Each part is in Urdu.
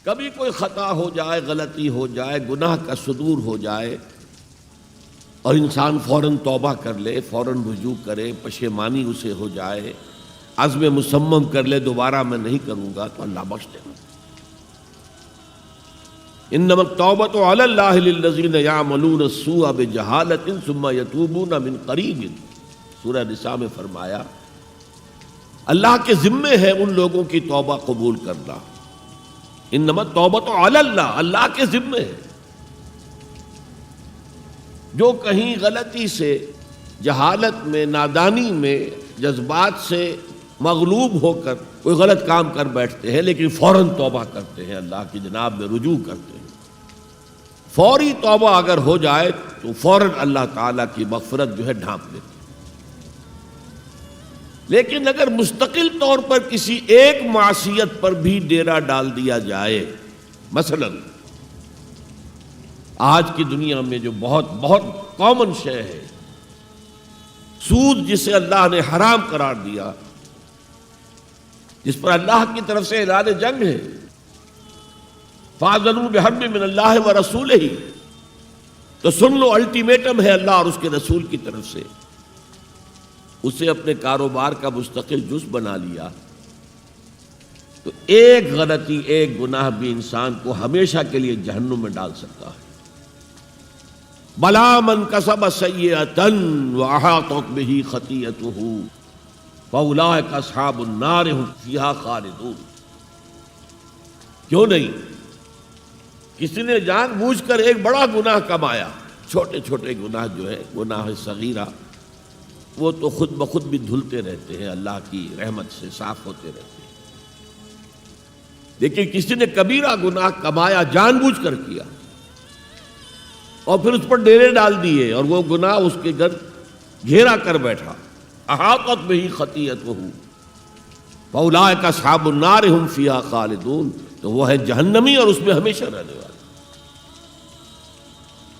کبھی کوئی خطا ہو جائے، غلطی ہو جائے، گناہ کا صدور ہو جائے اور انسان فوراً توبہ کر لے، فوراً رجوع کرے، پشیمانی اسے ہو جائے، عزم مصمم کر لے دوبارہ میں نہیں کروں گا، تو اللہ بخش دے گا۔ انما التوبۃ علی اللہ للذین یعملون السوء بجہالۃ ثم یتوبون من قریب، سورہ نساء میں فرمایا اللہ کے ذمے ہے ان لوگوں کی توبہ قبول کرنا۔ انما التوبۃ علی اللہ، اللہ کے ذمے ہے۔ جو کہیں غلطی سے، جہالت میں، نادانی میں، جذبات سے مغلوب ہو کر کوئی غلط کام کر بیٹھتے ہیں، لیکن فوراً توبہ کرتے ہیں، اللہ کی جناب میں رجوع کرتے ہیں، فوری توبہ اگر ہو جائے تو فوراً اللہ تعالیٰ کی مغفرت جو ہے ڈھانپ لیتی ہے۔ لیکن اگر مستقل طور پر کسی ایک معصیت پر بھی ڈیرا ڈال دیا جائے، مثلا آج کی دنیا میں جو بہت بہت کامن شے ہے، سود جسے اللہ نے حرام قرار دیا، جس پر اللہ کی طرف سے اعلان جنگ ہے، فَأَذَنُوا بِحَرْبٍ مِّنَ اللَّهِ وَرَسُولِهِ، تو سن لو، الٹیمیٹم ہے اللہ اور اس کے رسول کی طرف سے۔ اسے اپنے کاروبار کا مستقل جز بنا لیا تو ایک غلطی، ایک گناہ بھی انسان کو ہمیشہ کے لیے جہنم میں ڈال سکتا ہے۔ بلا من کسب سیئۃ وأحاطت بہ خطیئتہ فأولئک اصحاب النار هم فیہا خالدون۔ کیوں نہیں؟ کسی نے جان بوجھ کر ایک بڑا گناہ کمایا، چھوٹے چھوٹے گناہ جو ہے، گناہ صغیرہ، وہ تو خود بخود بھی دھلتے رہتے ہیں، اللہ کی رحمت سے صاف ہوتے رہتے ہیں۔ لیکن کسی نے کبیرہ گناہ کمایا، جان بوجھ کر کیا، اور پھر اس پر ڈیرے ڈال دیے، اور وہ گناہ اس کے گرد گھیرا کر بیٹھا، احاطت بہ خطیئتہ فاولئک اصحاب النار هم فیہا خالدون، تو وہ ہے جہنمی اور اس میں ہمیشہ رہنے والا۔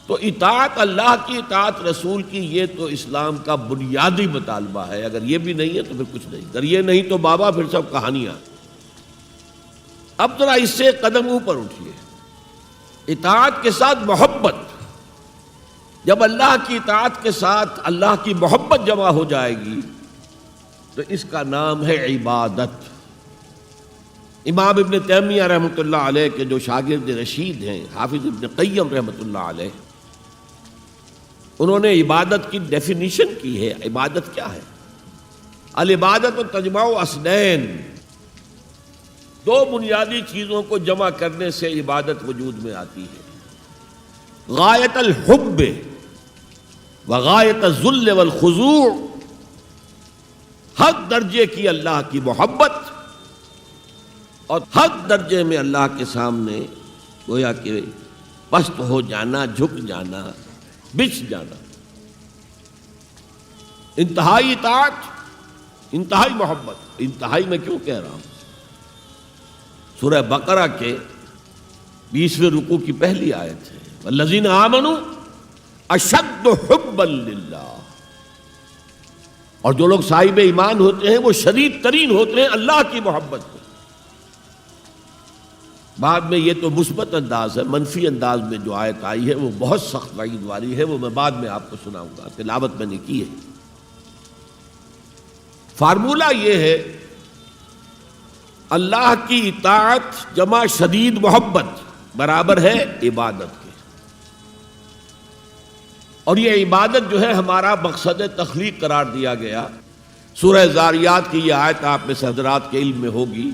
تو اطاعت اللہ کی، اطاعت رسول کی، یہ تو اسلام کا بنیادی مطالبہ ہے۔ اگر یہ بھی نہیں ہے تو پھر کچھ نہیں، اگر یہ نہیں تو بابا پھر سب کہانیاں۔ اب ذرا اس سے قدم اوپر اٹھیے، اطاعت کے ساتھ محبت۔ جب اللہ کی اطاعت کے ساتھ اللہ کی محبت جمع ہو جائے گی تو اس کا نام ہے عبادت۔ امام ابن تیمیہ رحمۃ اللہ علیہ کے جو شاگرد رشید ہیں، حافظ ابن قیم رحمۃ اللہ علیہ، انہوں نے عبادت کی ڈیفینیشن کی ہے۔ عبادت کیا ہے؟ العبادت تجمع اصلین، دو بنیادی چیزوں کو جمع کرنے سے عبادت وجود میں آتی ہے، غایت الحب وغایت الذل والخضوع، حد درجے کی اللہ کی محبت اور حد درجے میں اللہ کے سامنے گویا کہ پست ہو جانا، جھک جانا، بچھ جانا، انتہائی اطاعت، انتہائی محبت۔ انتہائی میں کیوں کہہ رہا ہوں؟ سورہ بقرہ کے 20ویں رکوع کی پہلی آیت ہے، والذین آمنوا اشد حبا للہ، اور جو لوگ صاحب ایمان ہوتے ہیں وہ شدید ترین ہوتے ہیں اللہ کی محبت میں۔ بعد میں یہ تو مثبت انداز ہے، منفی انداز میں جو آیت آئی ہے وہ بہت سخت وعید والی ہے، وہ میں بعد میں آپ کو سناؤں گا، تلاوت میں نے کی ہے۔ فارمولہ یہ ہے، اللہ کی اطاعت جمع شدید محبت برابر ہے عبادت کے، اور یہ عبادت جو ہے ہمارا مقصد تخلیق قرار دیا گیا۔ سورہ زاریات کی یہ آیت آپ میں سے حضرات کے علم میں ہوگی،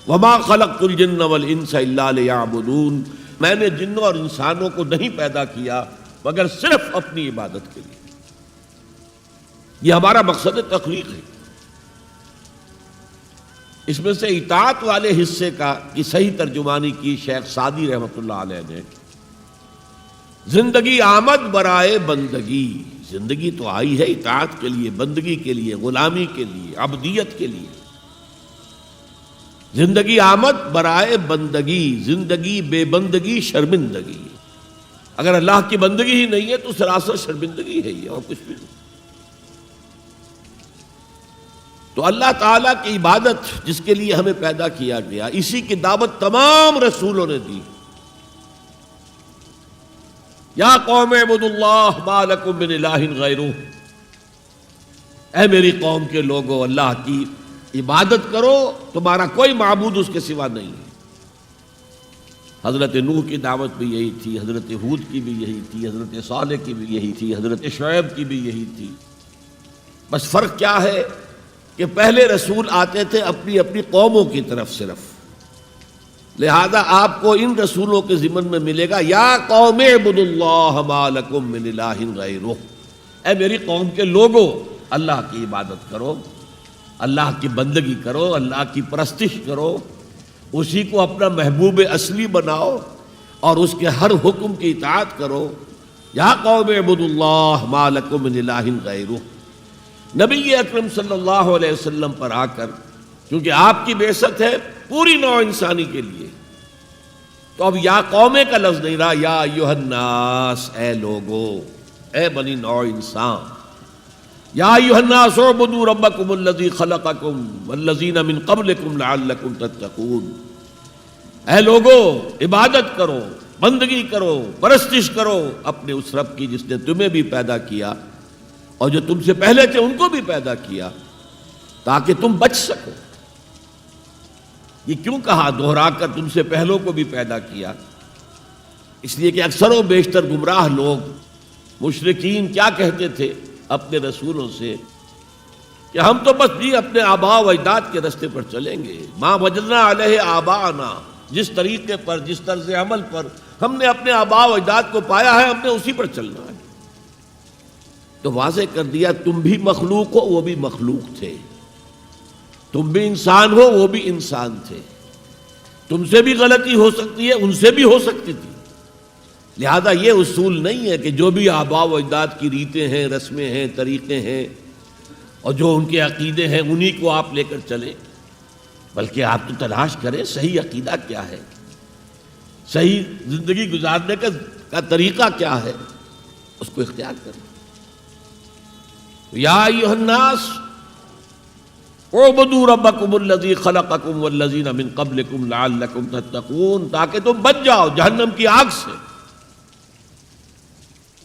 وَمَا خَلَقْتُ الْجِنَّ وَالْإِنسَ إِلَّا لِيَعْبُدُونَ، میں نے جنوں اور انسانوں کو نہیں پیدا کیا مگر صرف اپنی عبادت کے لیے۔ یہ ہمارا مقصد تخلیق ہے۔ اس میں سے اطاعت والے حصے کی صحیح ترجمانی کی شیخ سعدی رحمۃ اللہ علیہ نے، زندگی آمد برائے بندگی، زندگی تو آئی ہے اطاعت کے لیے، بندگی کے لیے، غلامی کے لیے، عبدیت کے لیے۔ زندگی آمد برائے بندگی، زندگی بے بندگی شرمندگی۔ اگر اللہ کی بندگی ہی نہیں ہے تو سراسر شرمندگی ہے یہ، اور کچھ بھی نہیں۔ تو اللہ تعالیٰ کی عبادت جس کے لیے ہمیں پیدا کیا گیا، اسی کی دعوت تمام رسولوں نے دی۔ یا قوم اعبدوا اللہ ما لکم من الہ غیرہ، اے میری قوم کے لوگو اللہ کی عبادت کرو، تمہارا کوئی معبود اس کے سوا نہیں ہے۔ حضرت نوح کی دعوت بھی یہی تھی، حضرت ہود کی بھی یہی تھی، حضرت صالح کی بھی یہی تھی، حضرت شعیب کی بھی یہی تھی۔ بس فرق کیا ہے کہ پہلے رسول آتے تھے اپنی اپنی قوموں کی طرف صرف، لہذا آپ کو ان رسولوں کے ضمن میں ملے گا یا قوم اعبدوا اللہ ما لکم من الہ غیرہ، اے میری قوم کے لوگوں اللہ کی عبادت کرو، اللہ کی بندگی کرو، اللہ کی پرستش کرو، اسی کو اپنا محبوب اصلی بناؤ اور اس کے ہر حکم کی اطاعت کرو۔ یا قوم اعبدوا اللہ ما لکم من الہ غیرہ۔ نبی اکرم صلی اللہ علیہ وسلم پر آ کر، کیونکہ آپ کی بعثت ہے پوری نوع انسانی کے لیے، تو اب یا قوم کا لفظ نہیں رہا، یا ایھا الناس، اے لوگو، اے بنی نوع انسان۔ یا ایھا الناس اعبدوا ربکم الذی خلقکم والذین من قبلکم لعلکم تتقون، اے لوگو عبادت کرو، بندگی کرو، پرستش کرو اپنے اس رب کی جس نے تمہیں بھی پیدا کیا اور جو تم سے پہلے تھے ان کو بھی پیدا کیا، تاکہ تم بچ سکو۔ یہ کیوں کہا دوہرا کر تم سے پہلوں کو بھی پیدا کیا؟ اس لیے کہ اکثر و بیشتر گمراہ لوگ مشرکین کیا کہتے تھے اپنے رسولوں سے کہ ہم تو بس جی اپنے آباء و اجداد کے راستے پر چلیں گے، ما وجدنا علیہ آباءنا، جس طریقے پر، جس طرز عمل پر ہم نے اپنے آباء و اجداد کو پایا ہے ہم نے اسی پر چلنا ہے۔ تو واضح کر دیا تم بھی مخلوق ہو، وہ بھی مخلوق تھے، تم بھی انسان ہو، وہ بھی انسان تھے، تم سے بھی غلطی ہو سکتی ہے، ان سے بھی ہو سکتی تھی۔ لہذا یہ اصول نہیں ہے کہ جو بھی آباء و اجداد کی ریتیں ہیں، رسمیں ہیں، طریقے ہیں اور جو ان کے عقیدے ہیں انہی کو آپ لے کر چلیں، بلکہ آپ تو تلاش کریں صحیح عقیدہ کیا ہے، صحیح زندگی گزارنے کا طریقہ کیا ہے، اس کو اختیار کریں۔ یا ایھا الناس اعبدوا ربکم الذی خلقکم والذین من قبلکم لعلکم تتقون، تاکہ تم بچ جاؤ جہنم کی آگ سے۔